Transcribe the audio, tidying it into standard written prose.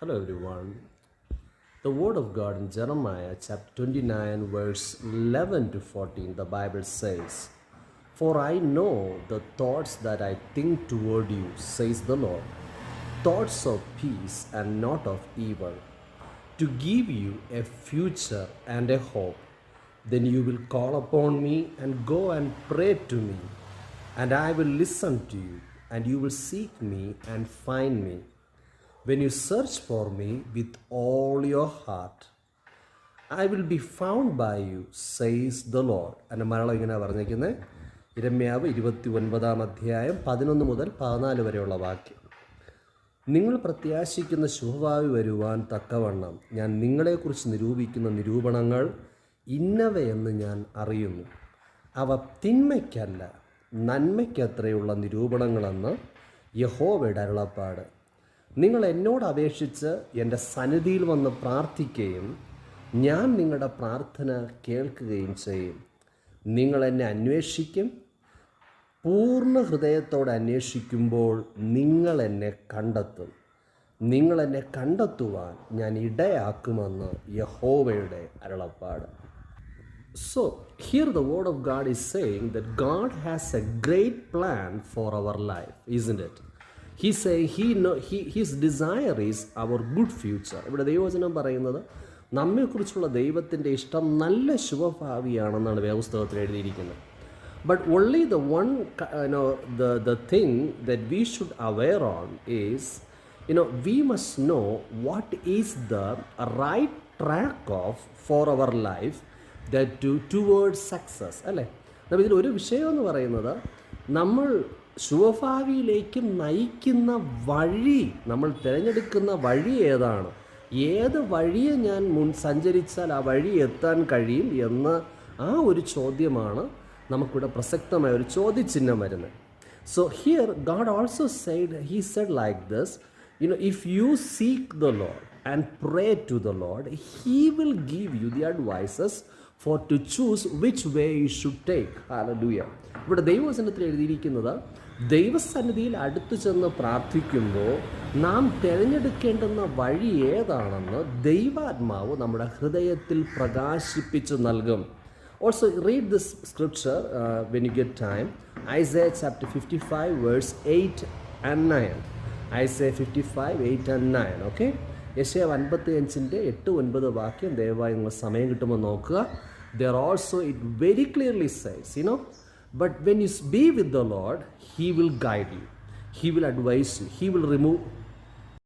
Hello everyone. The word of God in Jeremiah chapter 29 verse 11 to 14, the Bible says, "For I know the thoughts that I think toward you, says the Lord, thoughts of peace and not of evil, to give you a future and a hope. Then you will call upon me and go and pray to me, and I will listen to you, and you will seek me and find me. When you search for me with all your heart, I will be found by you, says the Lord." എൻ്റെ മലയാളം ഇങ്ങനെ പറഞ്ഞിരിക്കുന്നത് യിരെമ്യാവ് 29 അധ്യായം 11 മുതൽ 14 വരെയുള്ള വാക്യം. നിങ്ങൾ പ്രത്യാശിക്കുന്ന ശുഭഭാവി വരുവാൻ തക്കവണ്ണം ഞാൻ നിങ്ങളെക്കുറിച്ച് നിരൂപിക്കുന്ന നിരൂപണങ്ങൾ ഇന്നവയെന്ന് ഞാൻ അറിയുന്നു. അവ തിന്മയ്ക്കല്ല നന്മയ്ക്കത്രയുള്ള നിരൂപണങ്ങളെന്ന് യഹോവയുടെ അരുളപ്പാട്. നിങ്ങൾ എന്നോട് അപേക്ഷിച്ച് എൻ്റെ സന്നിധിയിൽ വന്ന് പ്രാർത്ഥിക്കുകയും ഞാൻ നിങ്ങളുടെ പ്രാർത്ഥന കേൾക്കുകയും ചെയ്യും. നിങ്ങൾ എന്നെ അന്വേഷിക്കും. പൂർണ്ണ ഹൃദയത്തോടെ അന്വേഷിക്കുമ്പോൾ നിങ്ങൾ എന്നെ കണ്ടെത്തും. നിങ്ങൾ എന്നെ കണ്ടെത്തുവാൻ ഞാൻ ഇടയാക്കുമെന്ന് യഹോവയുടെ അരുളപ്പാട്. So here the word of God is saying that God has a great plan for our life, isn't it? He saying his desire is our good future. ഇവിടെ ദൈവവചനം പറയുന്നത് നമ്മെക്കുറിച്ചുള്ള ദൈവത്തിൻ്റെ ഇഷ്ടം നല്ല ശുഭഭാവിയാണെന്നാണ് വേദപുസ്തകത്തിൽ എഴുതിയിരിക്കുന്നത്. But only the one the thing that we should aware on is we must know what is the right track of for our life that towards success. അല്ലേ, അപ്പോൾ ഇതിൽ ഒരു വിഷയം എന്ന് പറയുന്നത് നമ്മൾ ശുഭഭാവിയിലേക്ക് നയിക്കുന്ന വഴി, നമ്മൾ തിരഞ്ഞെടുക്കുന്ന വഴി ഏതാണ്, ഏത് വഴിയെ ഞാൻ സഞ്ചരിച്ചാൽ ആ വഴി എത്താൻ കഴിയും എന്ന ആ ഒരു ചോദ്യമാണ് നമുക്കിവിടെ പ്രസക്തമായ ഒരു ചോദ്യചിഹ്നം വരുന്നത്. So here God also he said like this, if you seek the Lord and pray to the Lord, he will give you the advices for to choose which way you should take. Hallelujah. ഇവിടെ ദൈവവചനത്തിൽ എഴുതിയിരിക്കുന്നത് ദൈവസന്നിധിയിൽ അടുത്തു ചെന്ന് പ്രാർത്ഥിക്കുമ്പോൾ നാം തിരഞ്ഞെടുക്കേണ്ടുന്ന വഴി ഏതാണെന്ന് ദൈവാത്മാവ് നമ്മുടെ ഹൃദയത്തിൽ പ്രകാശിപ്പിച്ചു നൽകും. Also read this scripture when you get time. Isaiah chapter 55 verse 8 and 9. Isaiah 55, 8 and 9. Okay? യെശയ്യാ 55 8, 9 വാക്യം ദയവായി നിങ്ങൾ സമയം കിട്ടുമ്പോൾ നോക്കുക. There also it very clearly says, but when you be with the Lord, he will guide you, he will advise you, he will remove